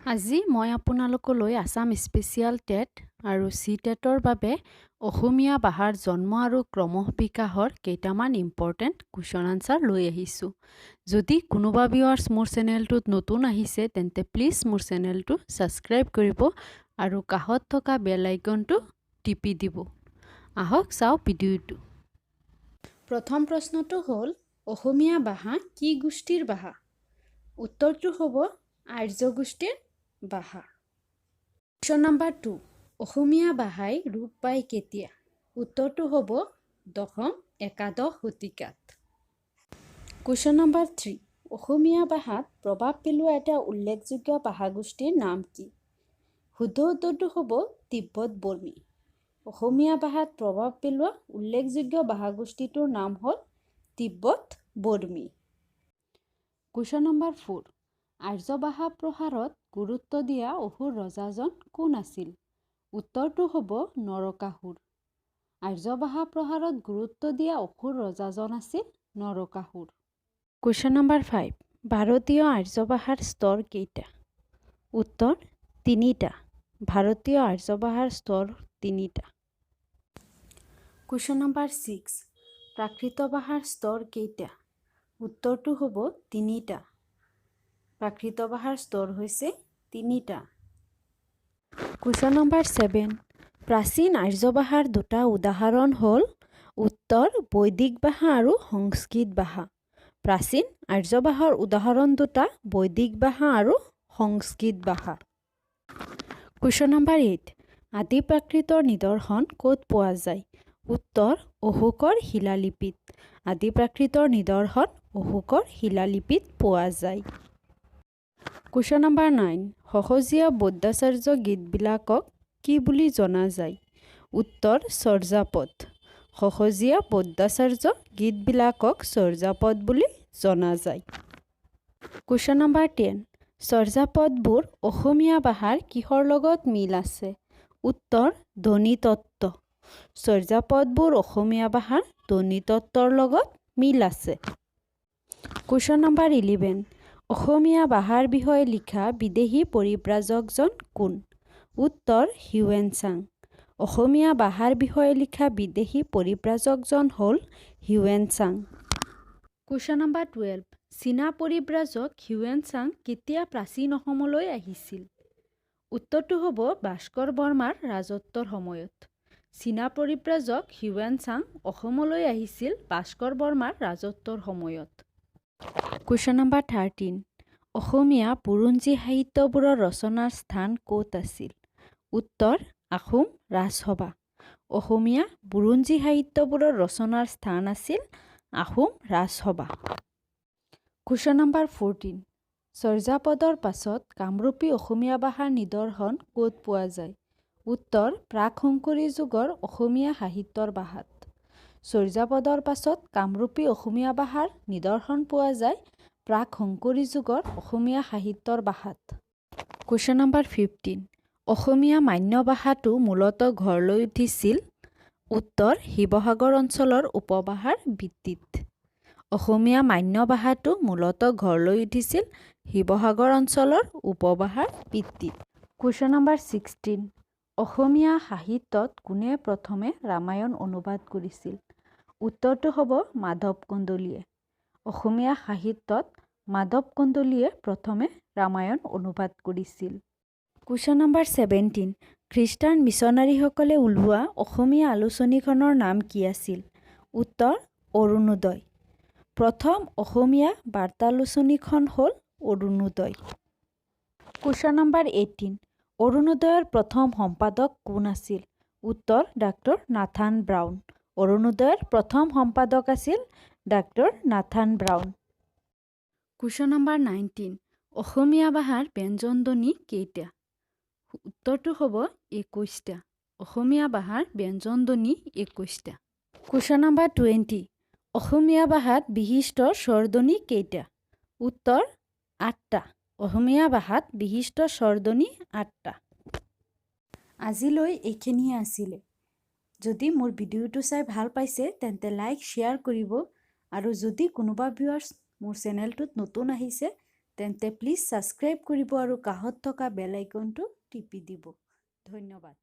আজি মই আপোনালোকলৈ আসাম স্পেচিয়েল টেট আৰু চি টেটৰ বাবে অসমীয়া ভাষাৰ জন্ম আৰু ক্ৰমশ বিকাশৰ কেইটামান ইম্পৰ্টেণ্ট কুৱেশ্যন আনচাৰ লৈ আহিছোঁ। যদি কোনোবা ভিউৱাৰ্ছ মোৰ চেনেলটোত নতুন আহিছে তেন্তে প্লিজ মোৰ চেনেলটো ছাবস্ক্ৰাইব কৰিব আৰু কাষত থকা বেল আইকনটো টিপি দিব। আহক চাওঁ ভিডিঅ'টো। প্ৰথম প্ৰশ্নটো হ'ল অসমীয়া ভাষা কি গোষ্ঠীৰ ভাষা? উত্তৰটো হ'ব আৰ্য গোষ্ঠীৰ ভাষা। কুৱেশ্যন নম্বৰ 2, অসমীয়া ভাষাই ৰূপ পায় কেতিয়া? উত্তৰটো হ'ব দশম-একাদশ শতিকাত। কুৱেশ্যন নম্বৰ 3, অসমীয়া ভাষাত প্ৰভাৱ পেলোৱা এটা উল্লেখযোগ্য ভাষাগোষ্ঠীৰ নাম কি? শুদ্ধ উত্তৰটো হ'ব তিব্বত বৰ্মী। অসমীয়া ভাষাত প্ৰভাৱ পেলোৱা উল্লেখযোগ্য ভাষাগোষ্ঠীটোৰ নাম হ'ল তিব্বত বৰ্মী। কুৱেশ্যন নম্বৰ 4, আৰ্য ভাষা প্ৰসাৰত গুৰুত্ব দিয়া অসুৰ ৰজাজন কোন আছিল? উত্তৰটো হ'ব নৰকাসুৰ। আৰ্য ভাষা প্ৰসাৰত গুৰুত্ব দিয়া অসুৰ ৰজাজন আছিল নৰকাসুৰ। কুৱেশ্যন নম্বৰ 5, ভাৰতীয় আৰ্য ভাষাৰ স্তৰ কেইটা? উত্তৰ 3টা। ভাৰতীয় আৰ্য ভাষাৰ স্তৰ 3টা। কুৱেশ্যন নম্বৰ 6, প্ৰাকৃত ভাষাৰ স্তৰ কেইটা? উত্তৰটো হ'ব 3টা। প্ৰাকৃত ভাষাৰ স্তৰ হৈছে 3টা। কুৱেশ্যন নম্বৰ 7, প্ৰাচীন আৰ্য ভাষাৰ 2টা উদাহৰণ হ'ল উত্তৰ বৈদিক ভাষা আৰু সংস্কৃত ভাষা। প্ৰাচীন আৰ্য ভাষাৰ উদাহৰণ 2টা বৈদিক ভাষা আৰু সংস্কৃত ভাষা। কুৱেশ্যন নম্বৰ 8, আদি প্ৰাকৃতৰ নিদৰ্শন ক'ত পোৱা যায়? উত্তৰ অশোকৰ শিলালিপিত। আদি প্ৰাকৃতৰ নিদৰ্শন অশোকৰ শিলালিপিত পোৱা যায়। কুৱেশ্যন নম্বৰ 9, সহজীয়া বৈদ্যাচাৰ্য গীতবিলাকক কি বুলি জনা যায়? উত্তৰ চৰ্যাপদ। সহজীয়া বৈদ্যাচাৰ্য গীতবিলাকক চৰ্যাপদ বুলি জনা যায়। কুৱেশ্যন নম্বৰ 10, চৰ্যাপদবোৰ অসমীয়া ভাষাৰ কিহৰ লগত মিল আছে? উত্তৰ ধ্বনিতত্ত্ব। চৰ্যাপদবোৰ অসমীয়া ভাষাৰ ধ্বনিতত্ত্বৰ লগত মিল আছে। কুৱেশ্যন নম্বৰ 11, অসমীয়া ভাষাৰ বিষয়ে লিখা বিদেশী পৰিব্ৰাজকজন কোন? উত্তৰ হিউৱেন চাং। অসমীয়া ভাষাৰ বিষয়ে লিখা বিদেশী পৰিব্ৰাজকজন হ'ল হিউৱেন চাং। কুৱেশ্যন নম্বৰ 12, চীনা পৰিব্ৰাজক হিউৱেন চাং কেতিয়া প্ৰাচীন অসমলৈ আহিছিল? উত্তৰটো হ'ব ভাস্কৰ বৰ্মাৰ ৰাজত্বৰ সময়ত। চীনা পৰিব্ৰাজক হিউৱেন চাং অসমলৈ আহিছিল ভাস্কৰ বৰ্মাৰ ৰাজত্বৰ সময়ত। কুৱেশ্যন নম্বৰ 13, অসমীয়া বুৰঞ্জী সাহিত্যবোৰৰ ৰচনাৰ স্থান ক'ত আছিল? উত্তৰ আহোম ৰাজসভা। অসমীয়া বুৰঞ্জী সাহিত্যবোৰৰ ৰচনাৰ স্থান আছিল আহোম ৰাজসভা। কুৱেশ্যন নম্বৰ 14, চৰ্যাপদৰ পাছত কামৰূপী অসমীয়া ভাষাৰ নিদৰ্শন ক'ত পোৱা যায়? উত্তৰ প্ৰাক-শংকৰী যুগৰ অসমীয়া সাহিত্যৰ ভাষাত। চৰ্যাপদৰ পাছত কামৰূপী অসমীয়া ভাষাৰ নিদৰ্শন পোৱা যায় প্ৰাক-শংকৰী যুগৰ অসমীয়া সাহিত্যৰ ভাষাত। কুৱেশ্যন নম্বৰ 15, অসমীয়া মান্য ভাষাটো মূলতঃ গঢ় লৈ উঠিছিল? উত্তৰ শিৱসাগৰ অঞ্চলৰ উপভাষাৰ ভিত্তিত। অসমীয়া মান্য ভাষাটো মূলতঃ গঢ় লৈ উঠিছিল শিৱসাগৰ অঞ্চলৰ উপভাষাৰ ভিত্তিত। কুৱেশ্যন নম্বৰ 16, অসমীয়া সাহিত্যত কোনে প্ৰথমে ৰামায়ণ অনুবাদ কৰিছিল? উত্তৰটো হ'ব মাধৱ কন্দলীয়ে। অসমীয়া সাহিত্যত মাধৱ কন্দলীয়ে প্ৰথমে ৰামায়ণ অনুবাদ কৰিছিল। কুৱেশ্যন নম্বৰ 17, খ্ৰীষ্টান মিছনাৰীসকলে ওলোৱা অসমীয়া আলোচনীখনৰ নাম কি আছিল? উত্তৰ অৰুণোদয়। প্ৰথম অসমীয়া বাৰ্তালোচনীখন হ'ল অৰুণোদয়। কুৱেশ্যন নম্বৰ 18, অৰুণোদয়ৰ প্ৰথম সম্পাদক কোন আছিল? উত্তৰ ডাক্তৰ নাথান ব্ৰাউন। অৰুণোদয়ৰ প্ৰথম সম্পাদক আছিল doctor Nathan brown. Question number 19, অসমীয়া ভাষাৰ ব্যঞ্জনধ্বনি কেইটা? উত্তৰটো হ'ব 21টা। অসমীয়া ভাষাৰ ব্যঞ্জনধ্বনি 21টা। কুৱেশ্যন নম্বৰ 20, অসমীয়া ভাষাত বিশিষ্ট স্বৰধ্বনি কেইটা? উত্তৰ 8টা। অসমীয়া ভাষাত বিশিষ্ট স্বৰধ্বনি 8টা। আজিলৈ এইখিনিয়ে আছিলে। যদি মোৰ ভিডিঅ'টো চাই ভাল পাইছে তেন্তে লাইক শ্বেয়াৰ কৰিব আৰু যদি কোনোবা ভিউৱাৰ্ছ মোৰ চেনেলটোত নতুন আহিছে তেন্তে প্লিজ ছাবস্ক্ৰাইব কৰিব আৰু কাষত থকা বেল আইকনটো টিপি দিব। ধন্যবাদ।